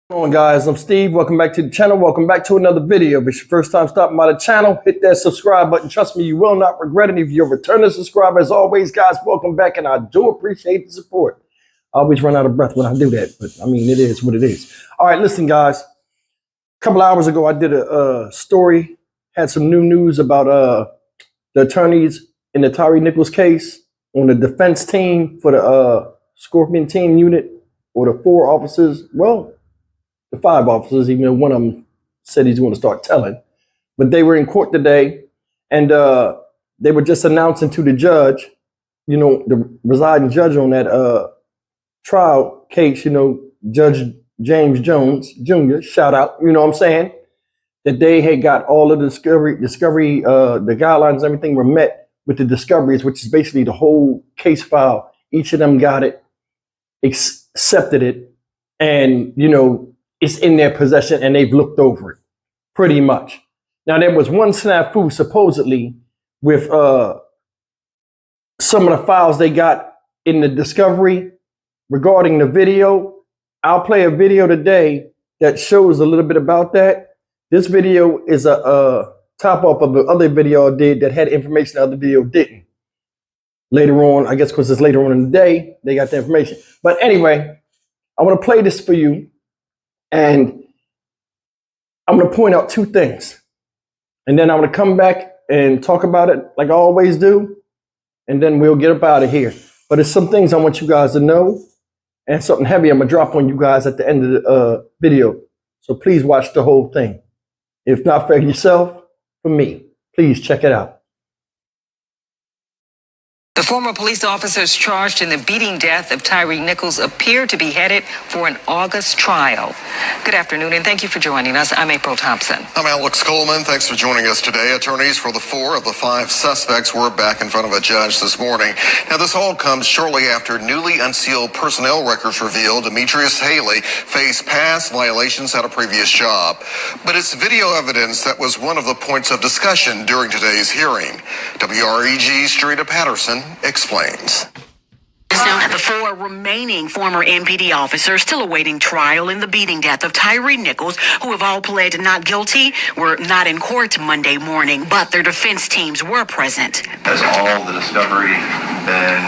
What's going on, guys? I'm Steve. Welcome back to the channel. Welcome back to another video. If it's your first time stopping by the channel, hit that subscribe button. Trust me, you will not regret it. If you're a returning subscriber, as always, guys, welcome back, and I do appreciate the support. I always run out of breath when I do that, but I mean, it is what it is. All right, listen, guys. A couple hours ago, I did a story, had some new news about the attorneys in the Tyre Nichols case on the defense team for the Scorpion team unit, or the 4 officers. Well, the 5 officers, even though one of them said he's going to start telling. But they were in court today, and they were just announcing to the judge, you know, the presiding judge on that trial case, you know, Judge James Jones Jr., shout out, you know what I'm saying, that they had got all of the discovery, the guidelines, everything were met with the discoveries, which is basically the whole case file. Each of them got it, accepted it, and, you know, it's in their possession, and they've looked over it pretty much. Now, there was one snafu supposedly with some of the files they got in the discovery regarding the video. I'll play a video today that shows a little bit about that. This video is a top off of the other video I did that had information the other video didn't. Later on, I guess because it's later on in the day, they got the information. But anyway, I want to play this for you. And I'm going to point out 2 things. And then I'm going to come back and talk about it like I always do. And then we'll get up out of here. But there's some things I want you guys to know. And something heavy I'm going to drop on you guys at the end of the video. So please watch the whole thing. If not for yourself, for me. Please check it out. The former police officers charged in the beating death of Tyre Nichols appear to be headed for an August trial. Good afternoon, and thank you for joining us. I'm April Thompson. I'm Alex Coleman. Thanks for joining us today. Attorneys for the 4 of the 5 suspects were back in front of a judge this morning. Now, this all comes shortly after newly unsealed personnel records revealed Demetrius Haley faced past violations at a previous job. But it's video evidence that was one of the points of discussion during today's hearing. WREG's Jarita Patterson explains. The 4 remaining former MPD officers still awaiting trial in the beating death of Tyre Nichols, who have all pled not guilty, were not in court Monday morning, but their defense teams were present. Has all the discovery been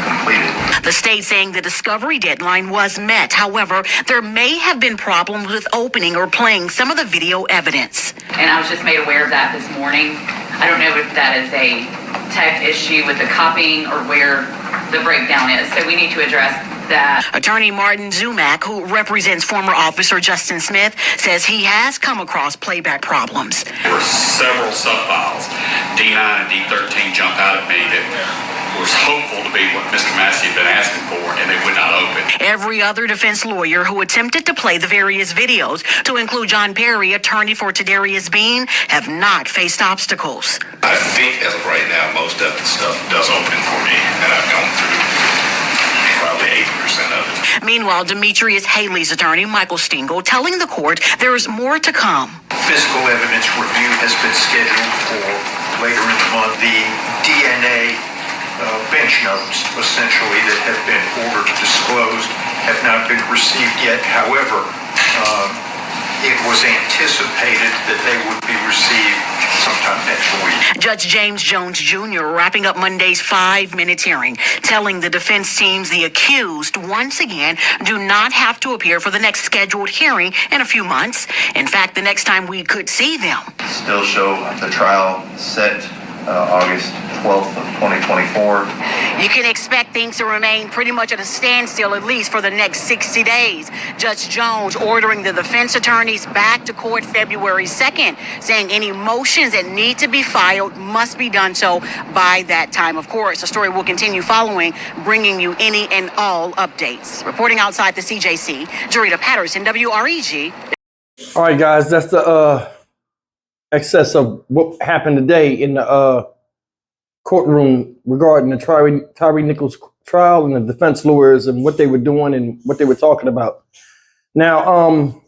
completed? The state saying the discovery deadline was met. However, there may have been problems with opening or playing some of the video evidence. And I was just made aware of that this morning. I don't know if that is a tech issue with the copying or where the breakdown is. So we need to address that. Attorney Martin Zumack, who represents former officer Justin Smith, says he has come across playback problems. There were several sub-files. D9 and D13 jumped out at me that was hopeful to be what Mr. Massey had been asking for, and they would not open. Every other defense lawyer who attempted to play the various videos, to include John Perry, attorney for Tadarius Bean, have not faced obstacles. I think as of right now, most of the stuff does open for me, and I've gone through probably 80% of it. Meanwhile, Demetrius Haley's attorney, Michael Stingle, telling the court there is more to come. Physical evidence review has been scheduled for later in the month. The DNA bench notes, essentially, that have been ordered disclosed have not been received yet. However, it was anticipated that they would be received sometime next week. Judge James Jones Jr. wrapping up Monday's 5-minute hearing, telling the defense teams the accused, once again, do not have to appear for the next scheduled hearing in a few months. In fact, the next time we could see them. Still show the trial set August 12th of 2024. You can expect things to remain pretty much at a standstill, at least for the next 60 days. Judge Jones ordering the defense attorneys back to court February 2nd, saying any motions that need to be filed must be done so by that time. Of course, the story will continue following, bringing you any and all updates. Reporting outside the CJC, Jarita Patterson, WREG. All right, guys, that's the excess of what happened today in the courtroom regarding the Tyre Nichols trial and the defense lawyers and what they were doing and what they were talking about. Now,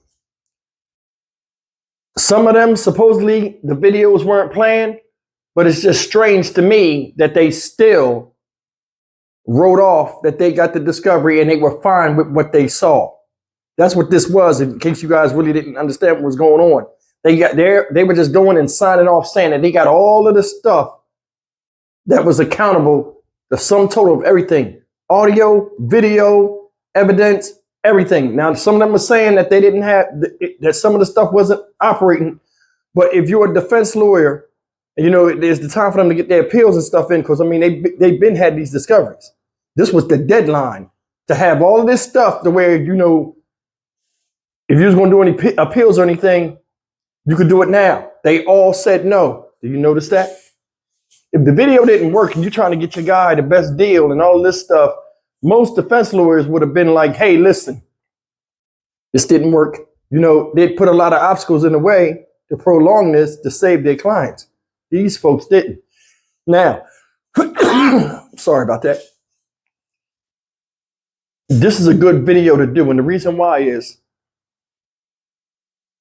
some of them, supposedly, the videos weren't planned, but it's just strange to me that they still wrote off that they got the discovery and they were fine with what they saw. That's what this was, in case you guys really didn't understand what was going on. They were just going and signing off saying that they got all of the stuff that was accountable, the sum total of everything. Audio, video, evidence, everything. Now, some of them were saying that they didn't have, that some of the stuff wasn't operating. But if you're a defense lawyer, you know, there's the time for them to get their appeals and stuff in, because, I mean, they've been had these discoveries. This was the deadline to have all of this stuff to where, you know, if you was going to do any appeals or anything, you could do it now. They all said no. Do you notice that? If the video didn't work and you're trying to get your guy the best deal and all this stuff, most defense lawyers would have been like, hey, listen, this didn't work. You know, they'd put a lot of obstacles in the way to prolong this to save their clients. These folks didn't. Now, sorry about that. This is a good video to do. And the reason why is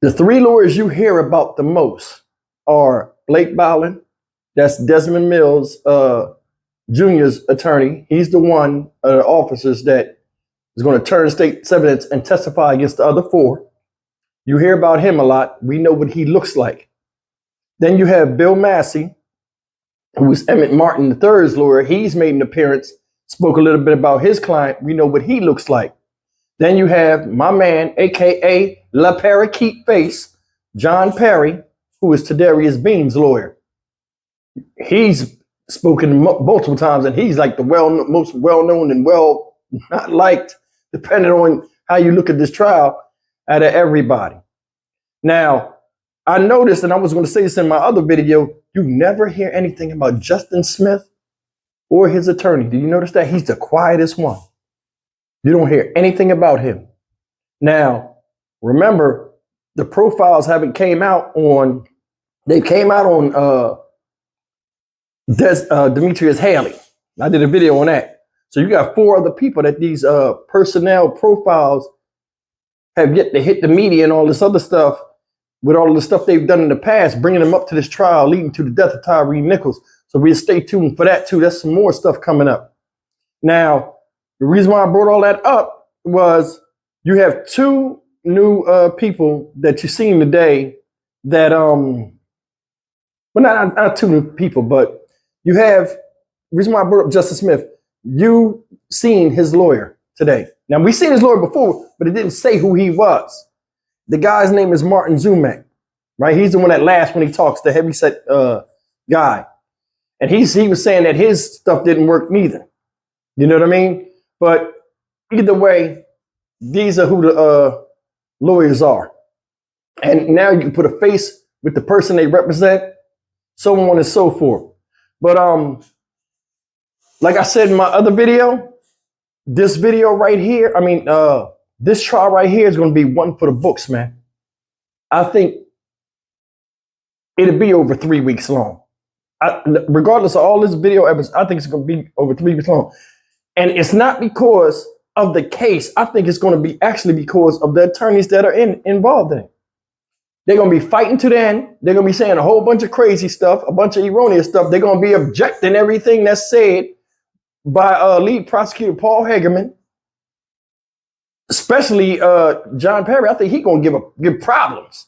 the three lawyers you hear about the most are Blake Bowlen, that's Desmond Mills Jr.'s attorney. He's the one of the officers that is going to turn state's evidence and testify against the other four. You hear about him a lot. We know what he looks like. Then you have Bill Massey, who is Emmett Martin III's lawyer. He's made an appearance, spoke a little bit about his client. We know what he looks like. Then you have my man, a.k.a. La Parakeet Face, John Perry, who is Tadarius Bean's lawyer. He's spoken multiple times, and he's like the most well-known and well not liked, depending on how you look at this trial, out of everybody. Now, I noticed, and I was going to say this in my other video, you never hear anything about Justin Smith or his attorney. Do you notice that? He's the quietest one. You don't hear anything about him. Now, remember, the profiles haven't came out on, they came out on Demetrius Haley. I did a video on that. So you got four other people that these personnel profiles have yet to hit the media and all this other stuff with all of the stuff they've done in the past, bringing them up to this trial leading to the death of Tyre Nichols. So we'll stay tuned for that too. That's some more stuff coming up. Now, the reason why I brought all that up was you have two new people that you've seen today that, well, not two new people, but you have, the reason why I brought up Justin Smith, you seen his lawyer today. Now, we seen his lawyer before, but it didn't say who he was. The guy's name is Martin Zumak, right? He's the one that laughs when he talks, the heavyset guy. And he was saying that his stuff didn't work neither. You know what I mean? But either way, these are who the lawyers are. And now you can put a face with the person they represent, so on and so forth. But like I said in my other video, this video right here, this trial right here is going to be one for the books, man. I think it'll be over 3 weeks long. Regardless of all this video evidence, I think it's going to be over 3 weeks long. And it's not because of the case. I think it's going to be actually because of the attorneys that are involved in it. They're going to be fighting to the end. They're going to be saying a whole bunch of crazy stuff, a bunch of erroneous stuff. They're going to be objecting everything that's said by lead prosecutor Paul Hagerman, especially John Perry. I think he's going to give problems.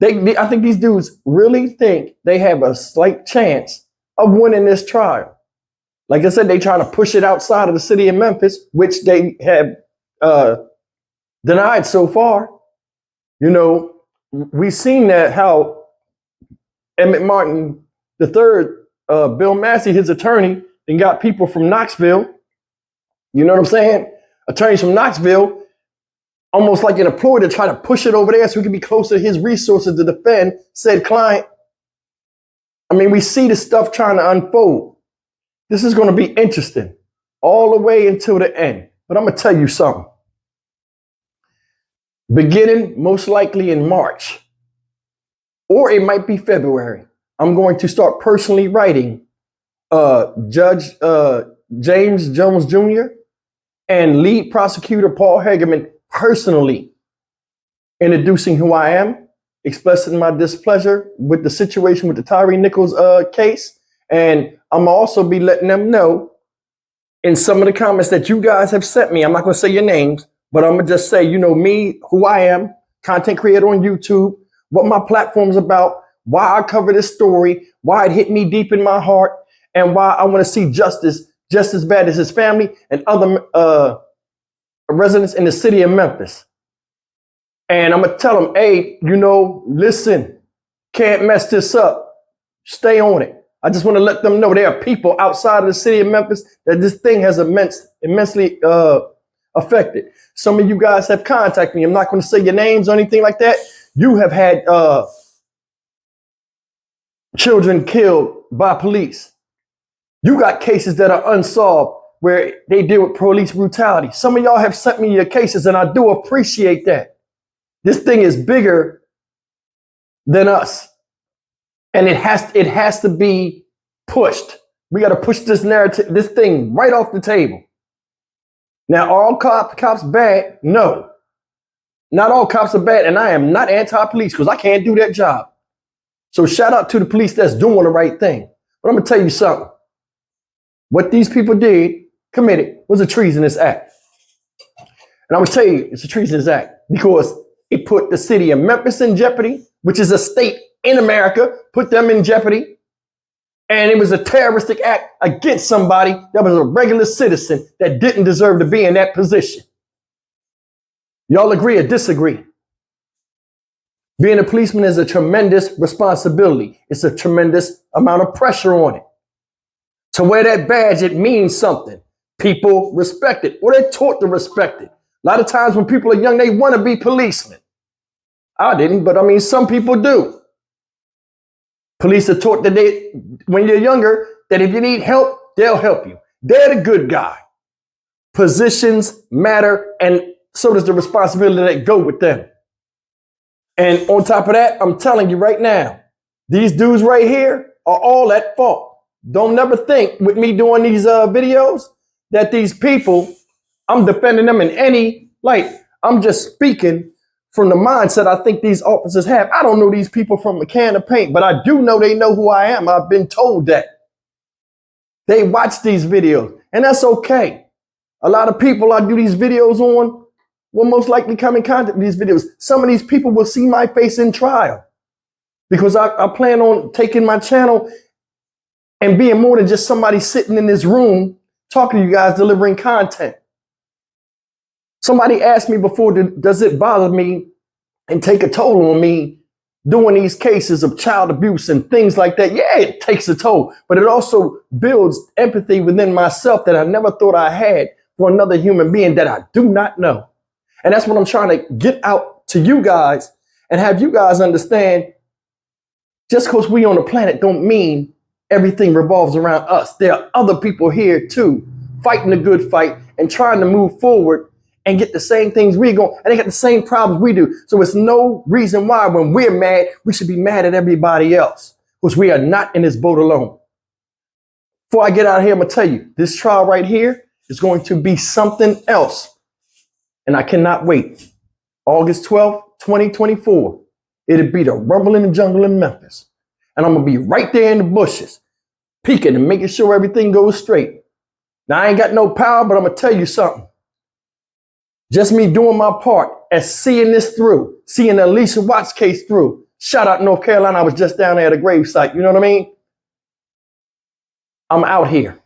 I think these dudes really think they have a slight chance of winning this trial. Like I said, they're trying to push it outside of the city of Memphis, which they have denied so far. You know, we've seen that how Emmett Martin III, Bill Massey, his attorney, and got people from Knoxville. You know what I'm saying? Attorneys from Knoxville, almost like an employer to try to push it over there so he can be closer to his resources to defend said client. I mean, we see this stuff trying to unfold. This is going to be interesting all the way until the end. But I'm going to tell you something. Beginning most likely in March, or it might be February, I'm going to start personally writing Judge James Jones Jr. and lead prosecutor Paul Hagerman personally introducing who I am, expressing my displeasure with the situation with the Tyre Nichols case. And I'm also be letting them know in some of the comments that you guys have sent me, I'm not going to say your names, But I'm going to just say, you know, me, who I am, content creator on YouTube, what my platform's about, why I cover this story, why it hit me deep in my heart, and why I want to see justice just as bad as his family and other residents in the city of Memphis. And I'm going to tell them, hey, you know, listen, can't mess this up. Stay on it. I just want to let them know there are people outside of the city of Memphis that this thing has immensely affected. Some of you guys have contacted me. I'm not going to say your names or anything like that. You have had children killed by police. You got cases that are unsolved where they deal with police brutality. Some of y'all have sent me your cases, and I do appreciate that. This thing is bigger than us, and it has to be pushed. We got to push this narrative, this thing right off the table. Now, are all cops bad? No. Not all cops are bad, and I am not anti-police because I can't do that job. So shout out to the police that's doing the right thing. But I'm going to tell you something. What these people committed, was a treasonous act. And I'm going to tell you, it's a treasonous act because it put the city of Memphis in jeopardy, which is a state in America, put them in jeopardy. And it was a terroristic act against somebody that was a regular citizen that didn't deserve to be in that position. Y'all agree or disagree? Being a policeman is a tremendous responsibility. It's a tremendous amount of pressure on it. To wear that badge, it means something. People respect it, or they're taught to respect it. A lot of times when people are young, they want to be policemen. I didn't, but I mean, some people do. Police are taught that when you're younger, that if you need help, they'll help you. They're the good guy. Positions matter, and so does the responsibility that go with them. And on top of that, I'm telling you right now, these dudes right here are all at fault. Don't never think with me doing these videos that these people, I'm defending them in any light. I'm just speaking from the mindset I think these officers have. I don't know these people from a can of paint, but I do know they know who I am. I've been told that. They watch these videos, and that's okay. A lot of people I do these videos on will most likely come in contact with these videos. Some of these people will see my face in trial because I plan on taking my channel and being more than just somebody sitting in this room talking to you guys, delivering content. Somebody asked me before, does it bother me and take a toll on me doing these cases of child abuse and things like that? Yeah, it takes a toll, but it also builds empathy within myself that I never thought I had for another human being that I do not know. And that's what I'm trying to get out to you guys and have you guys understand. Just because we on the planet don't mean everything revolves around us. There are other people here too, fighting a good fight and trying to move forward and get the same things we go, and they got the same problems we do. So it's no reason why when we're mad, we should be mad at everybody else, because we are not in this boat alone. Before I get out of here, I'm gonna tell you, this trial right here is going to be something else. And I cannot wait. August 12th, 2024. It'll be the rumble in the jungle in Memphis. And I'm gonna be right there in the bushes, peeking and making sure everything goes straight. Now, I ain't got no power, but I'm gonna tell you something. Just me doing my part as seeing this through, seeing the Alicia Watts case through. Shout out North Carolina, I was just down there at a gravesite, you know what I mean? I'm out here.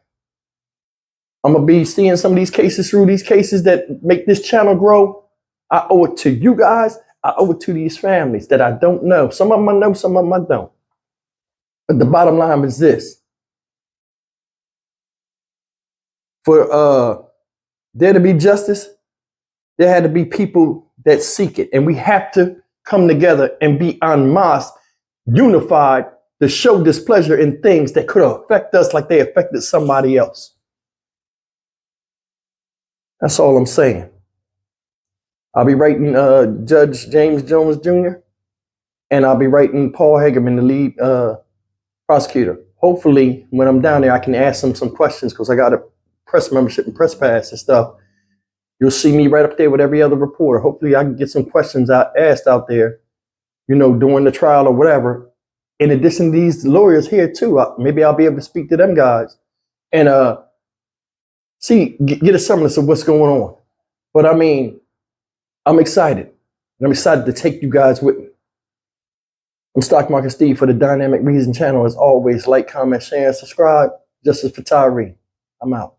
I'm gonna be seeing some of these cases through, these cases that make this channel grow. I owe it to you guys. I owe it to these families that I don't know. Some of them I know, some of them I don't. But the bottom line is this. For there to be justice, there had to be people that seek it. And we have to come together and be en masse, unified, to show displeasure in things that could affect us like they affected somebody else. That's all I'm saying. I'll be writing Judge James Jones Jr. and I'll be writing Paul Hagerman, the lead prosecutor. Hopefully, when I'm down there, I can ask them some questions because I got a press membership and press pass and stuff. You'll see me right up there with every other reporter. Hopefully, I can get some questions asked out there, you know, during the trial or whatever. In addition to these lawyers here too, maybe I'll be able to speak to them guys and get a semblance of what's going on. But I mean, I'm excited. And I'm excited to take you guys with me. I'm Stock Market Steve for the Dynamic Reason channel. As always, like, comment, share, and subscribe. Justice for Tyre. I'm out.